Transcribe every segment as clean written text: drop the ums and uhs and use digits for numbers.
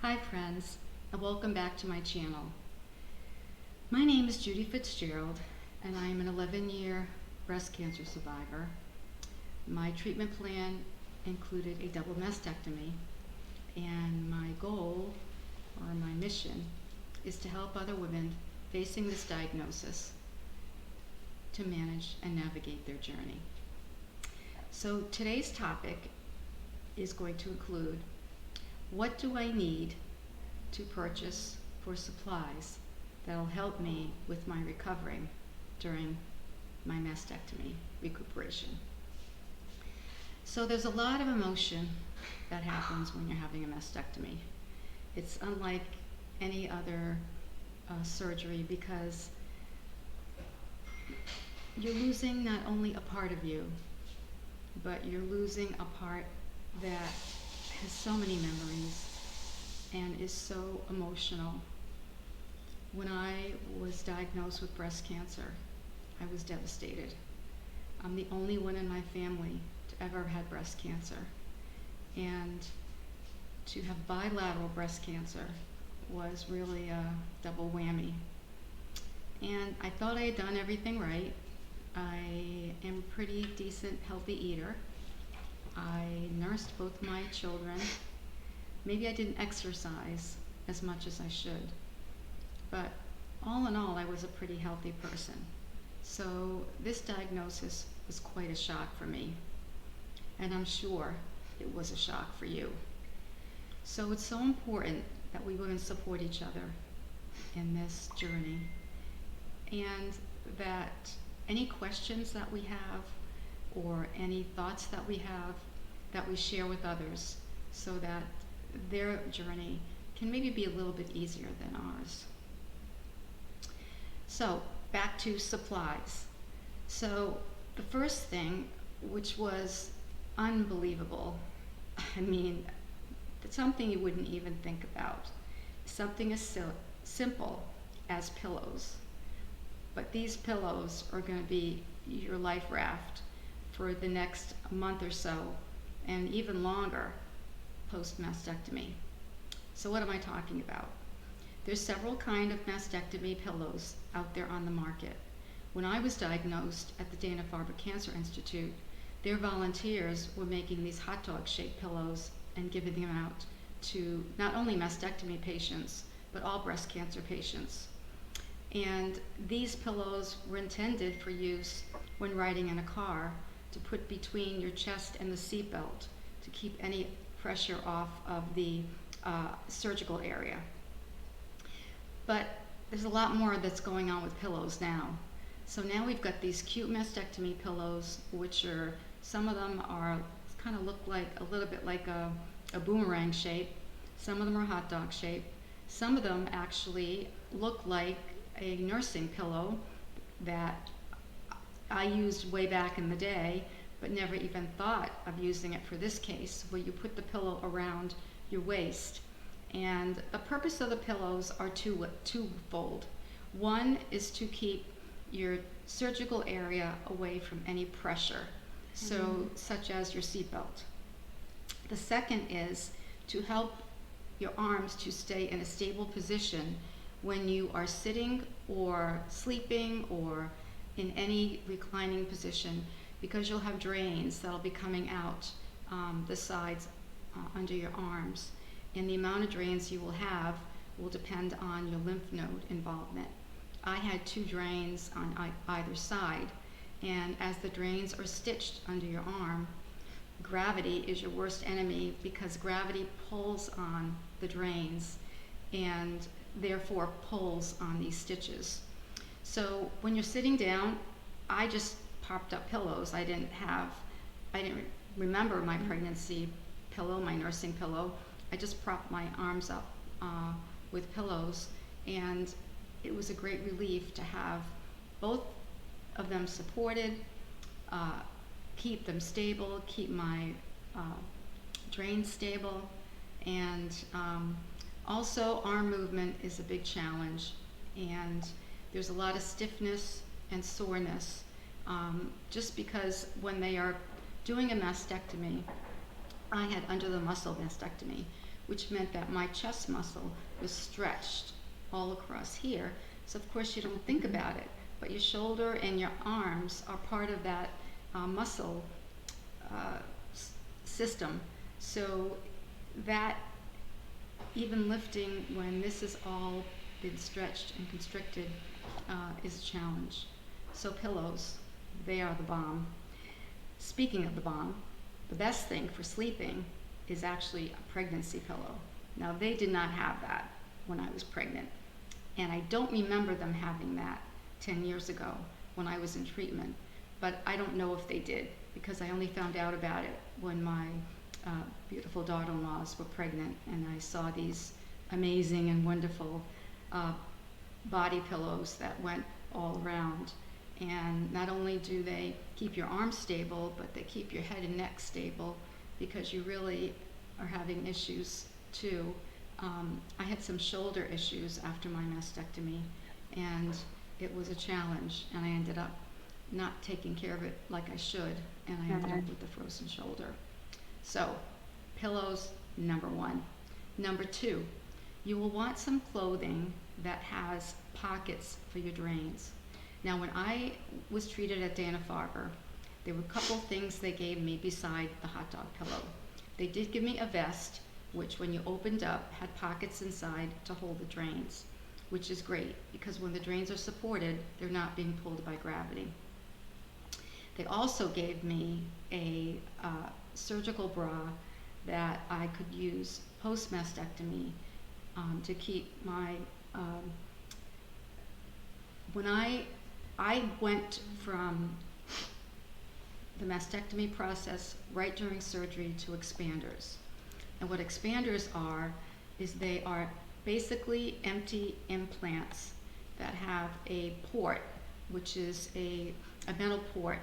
Hi friends, and welcome back to my channel. My name is Judy Fitzgerald, and I am an 11-year breast cancer survivor. My treatment plan included a double mastectomy, and my goal, or my mission, is to help other women facing this diagnosis to manage and navigate their journey. So today's topic is going to include: what do I need to purchase for supplies that'll help me with my recovery during my mastectomy recuperation? So there's a lot of emotion that happens when you're having a mastectomy. It's unlike any other surgery because you're losing not only a part of you, but you're losing a part that has so many memories and is so emotional. When I was diagnosed with breast cancer, I was devastated. I'm the only one in my family to ever have had breast cancer. And to have bilateral breast cancer was really a double whammy. And I thought I had done everything right. I am a pretty decent, healthy eater. I nursed both my children. Maybe I didn't exercise as much as I should, but all in all, I was a pretty healthy person. So this diagnosis was quite a shock for me, and I'm sure it was a shock for you. So it's so important that we women support each other in this journey, and that any questions that we have or any thoughts that we have, that we share with others so that their journey can maybe be a little bit easier than ours. So back to supplies. So the first thing, which was unbelievable, I mean, it's something you wouldn't even think about, something as simple as pillows. But these pillows are going to be your life raft for the next month or so, and even longer post-mastectomy. So what am I talking about? There's several kinds of mastectomy pillows out there on the market. When I was diagnosed at the Dana-Farber Cancer Institute, their volunteers were making these hot dog shaped pillows and giving them out to not only mastectomy patients, but all breast cancer patients. And these pillows were intended for use when riding in a car, to put between your chest and the seatbelt to keep any pressure off of the surgical area. But there's a lot more that's going on with pillows now. So now we've got these cute mastectomy pillows, which are, some of them are kind of look like a little bit like a boomerang shape. Some of them are hot dog shape. Some of them actually look like a nursing pillow that I used way back in the day, but never even thought of using it for this case, where you put the pillow around your waist. And the purpose of the pillows are twofold. One is to keep your surgical area away from any pressure, such as your seatbelt. The second is to help your arms to stay in a stable position when you are sitting or sleeping or in any reclining position, because you'll have drains that'll be coming out the sides under your arms. And the amount of drains you will have will depend on your lymph node involvement. I had 2 drains on either side, and as the drains are stitched under your arm, gravity is your worst enemy, because gravity pulls on the drains and therefore pulls on these stitches. So when you're sitting down, I just popped up pillows. I didn't remember my pregnancy pillow, my nursing pillow. I just propped my arms up with pillows, and it was a great relief to have both of them supported, keep them stable, keep my drains stable, and also arm movement is a big challenge, and there's a lot of stiffness and soreness, just because when they are doing a mastectomy, I had under the muscle mastectomy, which meant that my chest muscle was stretched all across here. So of course you don't think about it, but your shoulder and your arms are part of that muscle system. So that even lifting when this has all been stretched and constricted is a challenge. So pillows, they are the bomb. Speaking of the bomb, the best thing for sleeping is actually a pregnancy pillow. Now they did not have that when I was pregnant, and I don't remember them having that 10 years ago when I was in treatment, but I don't know if they did, because I only found out about it when my beautiful daughter-in-laws were pregnant, and I saw these amazing and wonderful body pillows that went all around. And not only do they keep your arms stable, but they keep your head and neck stable, because you really are having issues too. I had some shoulder issues after my mastectomy, and it was a challenge, and I ended up not taking care of it like I should, and I ended up with the frozen shoulder. So, pillows, number one. Number two, you will want some clothing that has pockets for your drains. Now, when I was treated at Dana-Farber, there were a couple things they gave me beside the hot dog pillow. They did give me a vest, which when you opened up had pockets inside to hold the drains, which is great, because when the drains are supported, they're not being pulled by gravity. They also gave me a surgical bra that I could use post-mastectomy to keep my, when I went from the mastectomy process right during surgery to expanders. And what expanders are is they are basically empty implants that have a port, which is a metal port.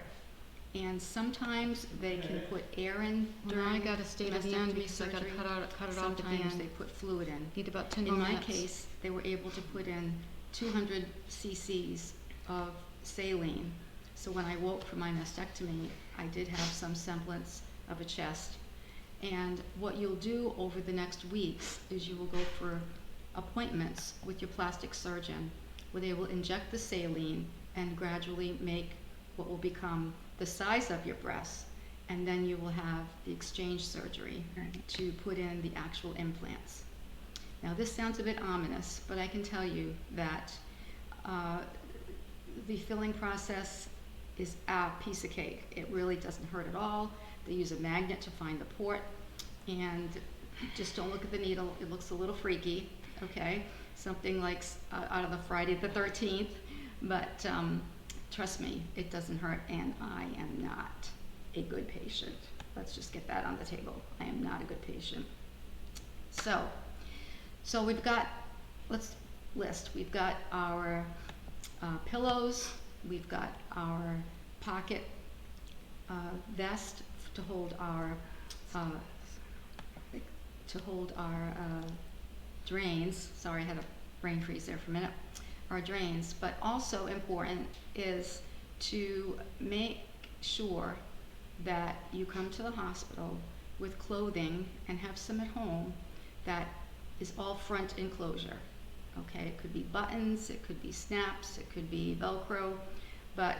And sometimes they can put air in during I gotta stay to the end because I gotta surgery. cut it off at the Sometimes end. they put fluid in. Need about 10 In more my minutes. case, they were able to put in 200 cc's of saline. So when I woke from my mastectomy, I did have some semblance of a chest. And what you'll do over the next weeks is you will go for appointments with your plastic surgeon, where they will inject the saline and gradually make what will become the size of your breasts, and then you will have the exchange surgery to put in the actual implants. Now this sounds a bit ominous, but I can tell you that the filling process is a piece of cake. It really doesn't hurt at all. They use a magnet to find the port, and just don't look at the needle. It looks a little freaky, okay? Something like out of the Friday the 13th, but trust me, it doesn't hurt, and I am not a good patient. Let's just get that on the table. I am not a good patient. So we've got, let's list. We've got our pillows. We've got our pocket vest to hold our drains. Sorry, I had a brain freeze there for a minute. Our drains, but also important is to make sure that you come to the hospital with clothing and have some at home that is all front enclosure. Okay, it could be buttons, it could be snaps, it could be Velcro, but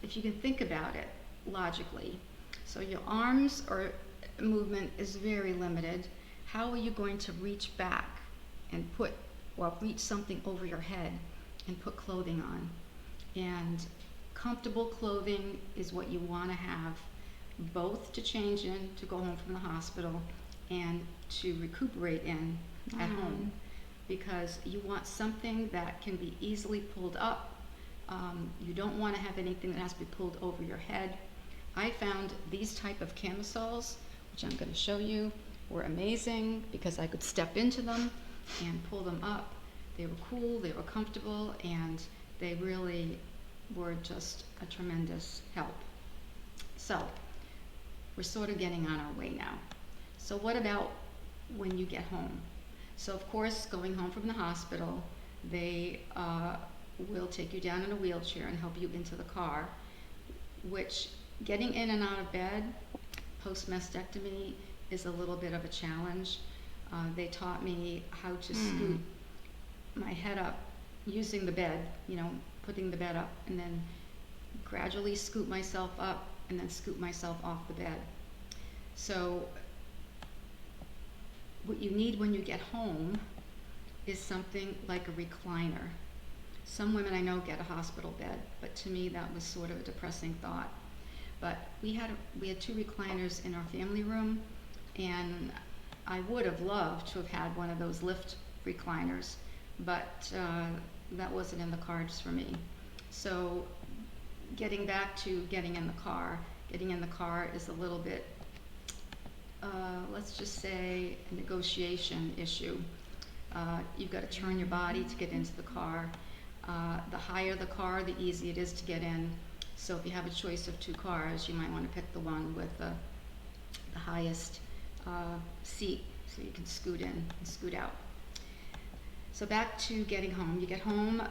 if you can think about it logically, so your arms or movement is very limited. How are you going to reach back and reach something over your head and put clothing on? And comfortable clothing is what you want to have, both to change in to go home from the hospital and to recuperate in at home, because you want something that can be easily pulled up. You don't want to have anything that has to be pulled over your head. I found these type of camisoles, which I'm going to show you, were amazing because I could step into them and pull them up. They were cool, they were comfortable, and they really were just a tremendous help. So we're sort of getting on our way now. So what about when you get home? So of course, going home from the hospital, they will take you down in a wheelchair and help you into the car, which getting in and out of bed post-mastectomy is a little bit of a challenge. They taught me how to scoot my head up using the bed, putting the bed up, and then gradually scoot myself up and then scoot myself off the bed. So what you need when you get home is something like a recliner. Some women I know get a hospital bed, but to me that was sort of a depressing thought. But we had 2 recliners in our family room, and I would have loved to have had one of those lift recliners, but that wasn't in the cards for me. So getting back to getting in the car is a little bit, let's just say, a negotiation issue. You've got to turn your body to get into the car. The higher the car, the easier it is to get in. So if you have a choice of 2 cars, you might want to pick the one with the highest seat, so you can scoot in and scoot out. So back to getting home. You get home,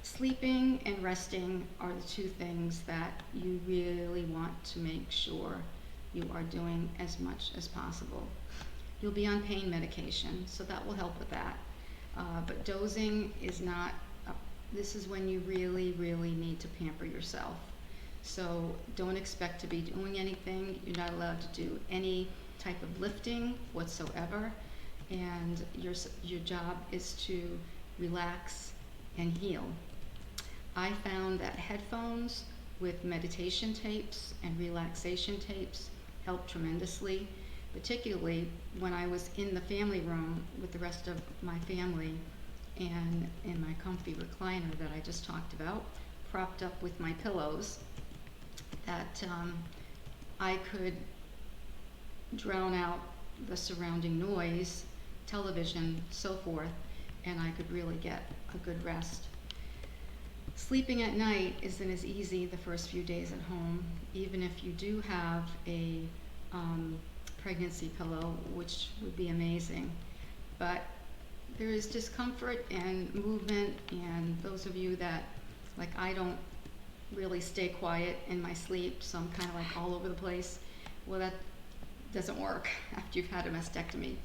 sleeping and resting are the 2 things that you really want to make sure you are doing as much as possible. You'll be on pain medication, so that will help with that. But dozing is not, this is when you really, really need to pamper yourself. So don't expect to be doing anything. You're not allowed to do any type of lifting whatsoever. And your job is to relax and heal. I found that headphones with meditation tapes and relaxation tapes help tremendously, particularly when I was in the family room with the rest of my family and in my comfy recliner that I just talked about, propped up with my pillows, that I could drown out the surrounding noise, television, so forth, and I could really get a good rest. Sleeping at night isn't as easy the first few days at home, even if you do have a pregnancy pillow, which would be amazing. But there is discomfort and movement, and those of you that, like, I don't really stay quiet in my sleep, so I'm kind of like all over the place. Well, that doesn't work after you've had a mastectomy.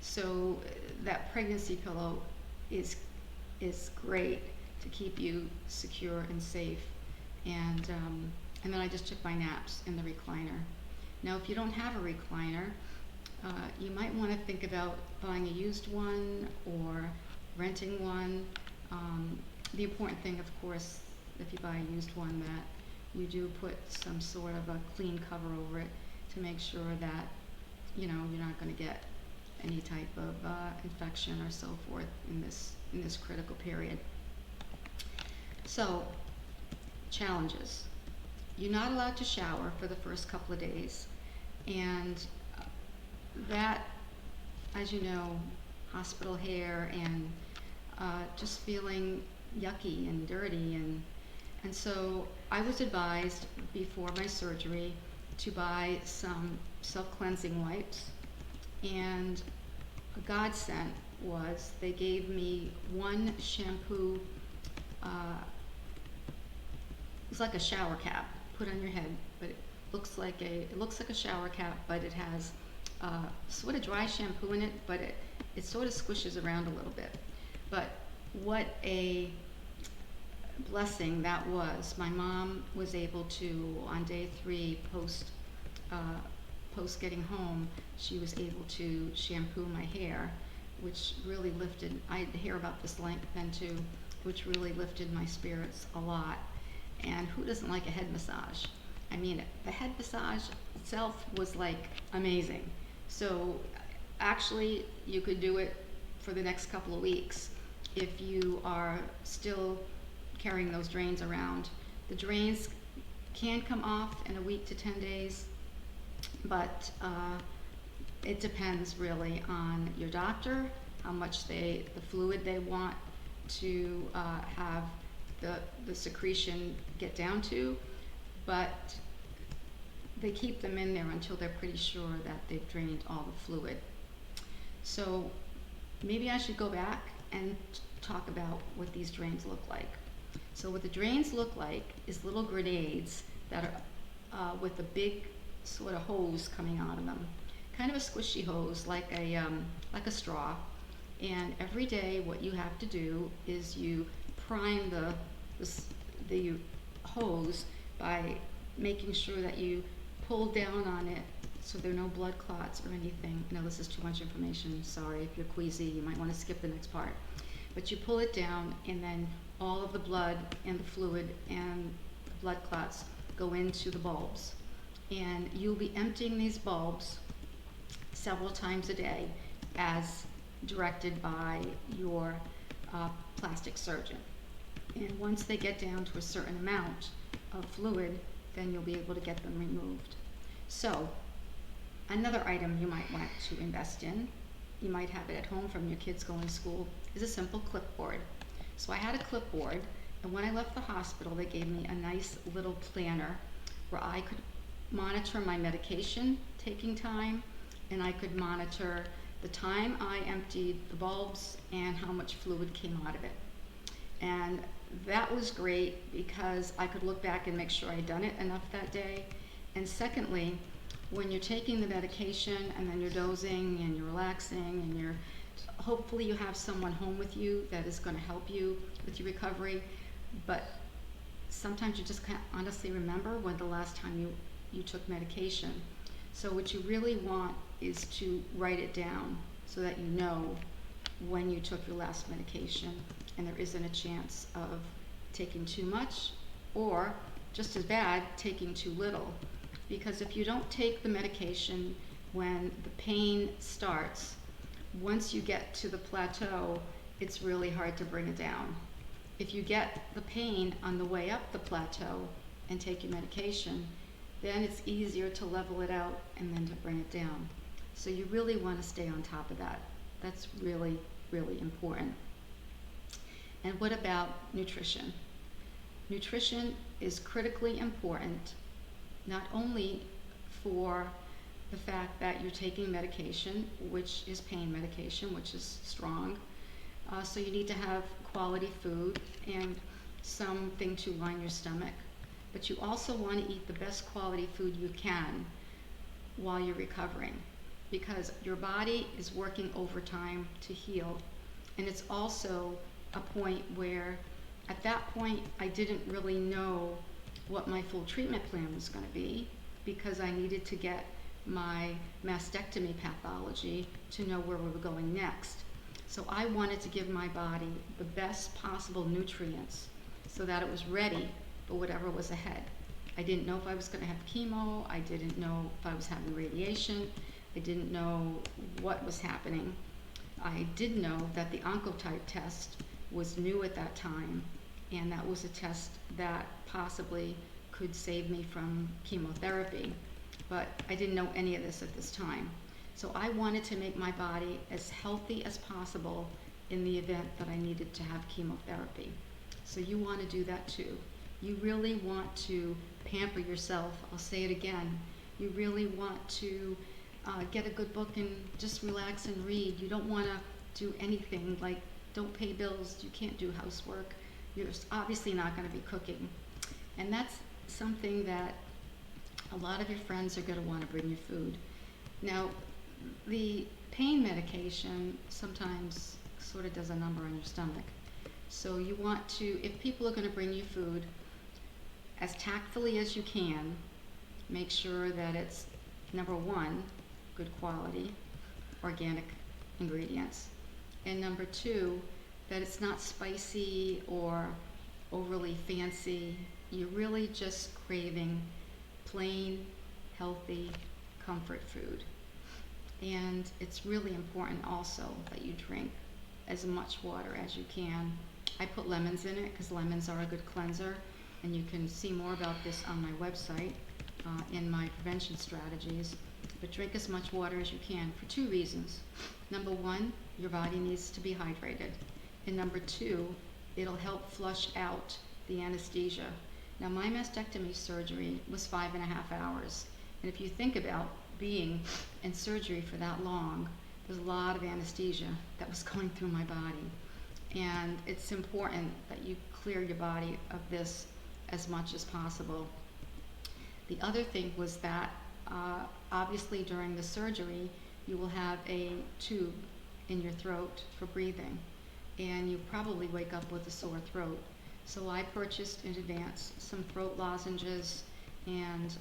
So that pregnancy pillow is great to keep you secure and safe. And then I just took my naps in the recliner. Now, if you don't have a recliner, you might want to think about buying a used one or renting one. The important thing, of course, if you buy a used one, that you do put some sort of a clean cover over it to make sure that you're not going to get any type of infection or so forth in this critical period. So, challenges. You're not allowed to shower for the first couple of days, and that, as you know, hospital hair and just feeling yucky and dirty, and so I was advised before my surgery to buy some self-cleansing wipes, and a godsend was they gave me one shampoo. It's like a shower cap put on your head, but it looks like a shower cap, but it has sort of dry shampoo in it, but it sort of squishes around a little bit. But what a blessing that was. My mom was able to, on day 3 post getting home, she was able to shampoo my hair, which really lifted, I had hair about this length then too, which really lifted my spirits a lot. And who doesn't like a head massage? I mean, the head massage itself was like amazing. So actually you could do it for the next couple of weeks if you are still carrying those drains around. The drains can come off in a week to 10 days, but it depends really on your doctor, how much the fluid they want to have the secretion get down to, but they keep them in there until they're pretty sure that they've drained all the fluid. So maybe I should go back and talk about what these drains look like. So what the drains look like is little grenades that are with a big sort of hose coming out of them. kind of a squishy hose, like a straw. And every day, what you have to do is you prime the hose by making sure that you pull down on it so there are no blood clots or anything. No, this is too much information. Sorry, if you're queasy, you might want to skip the next part. But you pull it down, and then all of the blood and the fluid and the blood clots go into the bulbs. And you'll be emptying these bulbs several times a day as directed by your plastic surgeon. And once they get down to a certain amount of fluid, then you'll be able to get them removed. So, another item you might want to invest in, you might have it at home from your kids going to school, is a simple clipboard. So I had a clipboard, and when I left the hospital, they gave me a nice little planner where I could monitor my medication taking time, and I could monitor the time I emptied the bulbs and how much fluid came out of it. And that was great because I could look back and make sure I'd done it enough that day. And secondly, when you're taking the medication and then you're dozing and you're relaxing and hopefully you have someone home with you that is going to help you with your recovery, but sometimes you just can't honestly remember when the last time you took medication. So what you really want is to write it down so that you know when you took your last medication and there isn't a chance of taking too much or, just as bad, taking too little. Because if you don't take the medication when the pain starts, once you get to the plateau, it's really hard to bring it down. If you get the pain on the way up the plateau and take your medication, then it's easier to level it out and then to bring it down. So you really want to stay on top of that. That's really, really important. And what about nutrition? Nutrition is critically important, not only for the fact that you're taking medication, which is pain medication, which is strong, so you need to have quality food and something to line your stomach, but you also want to eat the best quality food you can while you're recovering, because your body is working overtime to heal. And it's also a point where, at that point, I didn't really know what my full treatment plan was going to be, because I needed to get my mastectomy pathology to know where we were going next. So I wanted to give my body the best possible nutrients so that it was ready for whatever was ahead. I didn't know if I was going to have chemo. I didn't know if I was having radiation. I didn't know what was happening. I did know that the Oncotype test was new at that time, and that was a test that possibly could save me from chemotherapy. But I didn't know any of this at this time. So I wanted to make my body as healthy as possible in the event that I needed to have chemotherapy. So you want to do that too. You really want to pamper yourself. I'll say it again. You really want to get a good book and just relax and read. You don't want to do anything like, don't pay bills, you can't do housework. You're obviously not going to be cooking. And that's something that a lot of your friends are going to want to bring you food. Now, the pain medication sometimes sort of does a number on your stomach. So you want to, if people are going to bring you food, as tactfully as you can, make sure that it's, number one, good quality, organic ingredients. And number two, that it's not spicy or overly fancy. You're really just craving plain, healthy, comfort food. And it's really important also that you drink as much water as you can. I put lemons in it because lemons are a good cleanser, and you can see more about this on my website in my prevention strategies. But drink as much water as you can for two reasons. Number one, your body needs to be hydrated. And number two, it'll help flush out the anesthesia. Now, my mastectomy surgery was 5.5 hours. And if you think about being in surgery for that long, there's a lot of anesthesia that was going through my body. And it's important that you clear your body of this as much as possible. The other thing was that Obviously during the surgery, you will have a tube in your throat for breathing, and you probably wake up with a sore throat. So I purchased in advance some throat lozenges and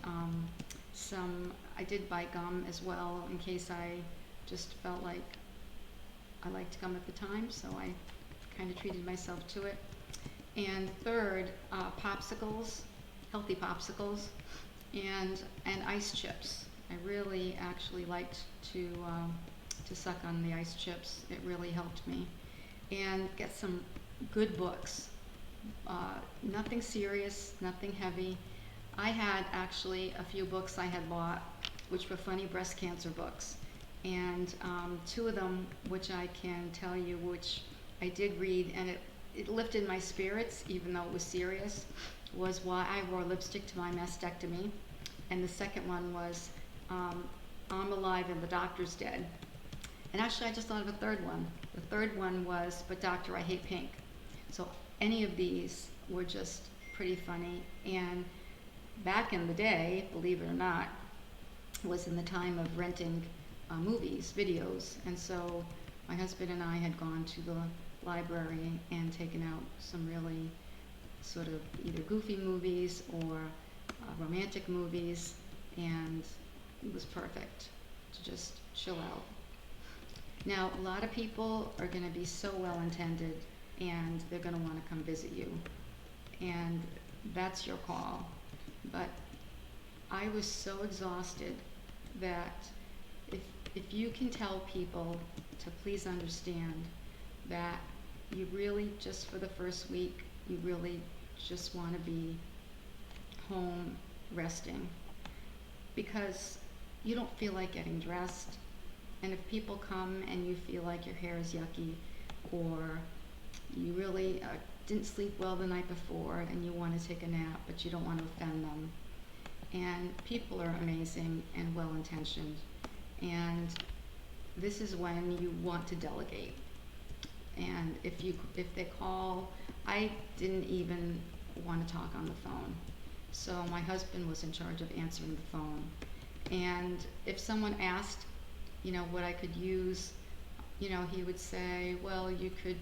I did buy gum as well in case I just felt like I liked gum at the time, so I kind of treated myself to it. And third, popsicles, healthy popsicles, and ice chips. I really actually liked to suck on the ice chips. It really helped me. And get some good books. Nothing serious, nothing heavy. I had actually a few books I had bought, which were funny breast cancer books. And two of them, which I can tell you, which I did read, and it lifted my spirits, even though it was serious, was Why I Wore Lipstick to My Mastectomy. And the second one was I'm Alive and the Doctor's Dead. And actually, I just thought of a third one. The third one was But Doctor, I Hate Pink. So any of these were just pretty funny. And back in the day, believe it or not, was in the time of renting movies, videos. And so my husband and I had gone to the library and taken out some really sort of either goofy movies or romantic movies, and it was perfect to just chill out. Now, a lot of people are going to be so well-intended, and they're going to want to come visit you, and that's your call. But I was so exhausted that if you can tell people to please understand that you really, just for the first week, you really just want to be home resting, because you don't feel like getting dressed. And if people come and you feel like your hair is yucky, or you really didn't sleep well the night before and you want to take a nap but you don't want to offend them, and people are amazing and well-intentioned, and this is when you want to delegate. And if they call, I didn't even want to talk on the phone, so my husband was in charge of answering the phone. And if someone asked, what I could use, he would say, well, you could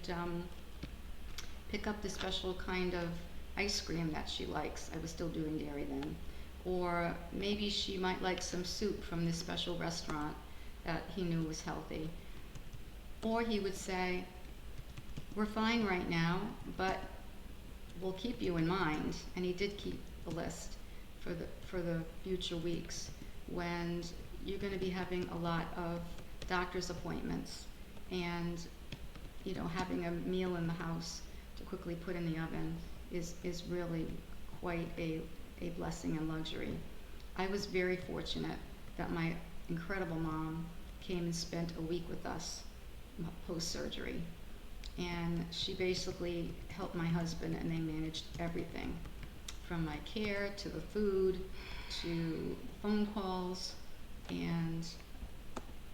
pick up the special kind of ice cream that she likes. I was still doing dairy then. Or maybe she might like some soup from this special restaurant that he knew was healthy. Or he would say, we're fine right now, but we'll keep you in mind. And he did keep the list for the future weeks when you're going to be having a lot of doctor's appointments, and having a meal in the house to quickly put in the oven is really quite a blessing and luxury. I was very fortunate that my incredible mom came and spent a week with us post-surgery, and she basically helped my husband, and they managed everything from my care to the food to phone calls, and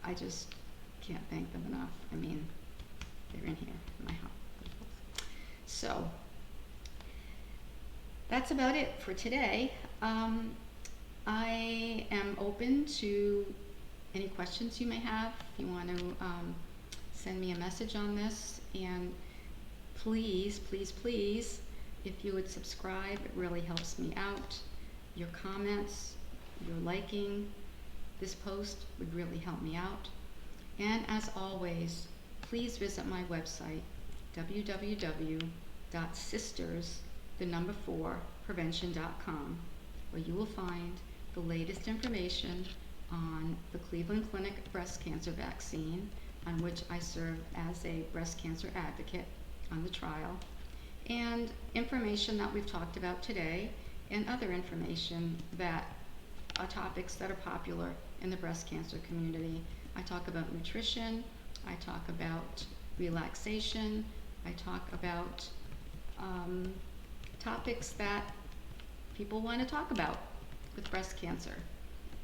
I just can't thank them enough. I mean, they're in here in my house. So that's about it for today. I am open to any questions you may have. If you want to send me a message on this, and please, please, please, if you would subscribe, it really helps me out. Your comments, your liking this post would really help me out. And as always, please visit my website, www.sisters4prevention.com, where you will find the latest information on the Cleveland Clinic breast cancer vaccine, on which I serve as a breast cancer advocate on the trial, and information that we've talked about today, and other information that are topics that are popular in the breast cancer community. I talk about nutrition, I talk about relaxation, I talk about topics that people want to talk about with breast cancer.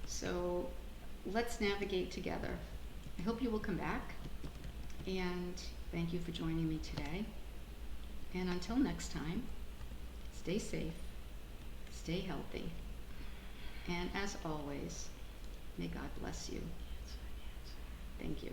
So let's navigate together. I hope you will come back, and thank you for joining me today. And until next time, stay safe, stay healthy, and as always, May God bless you. Thank you.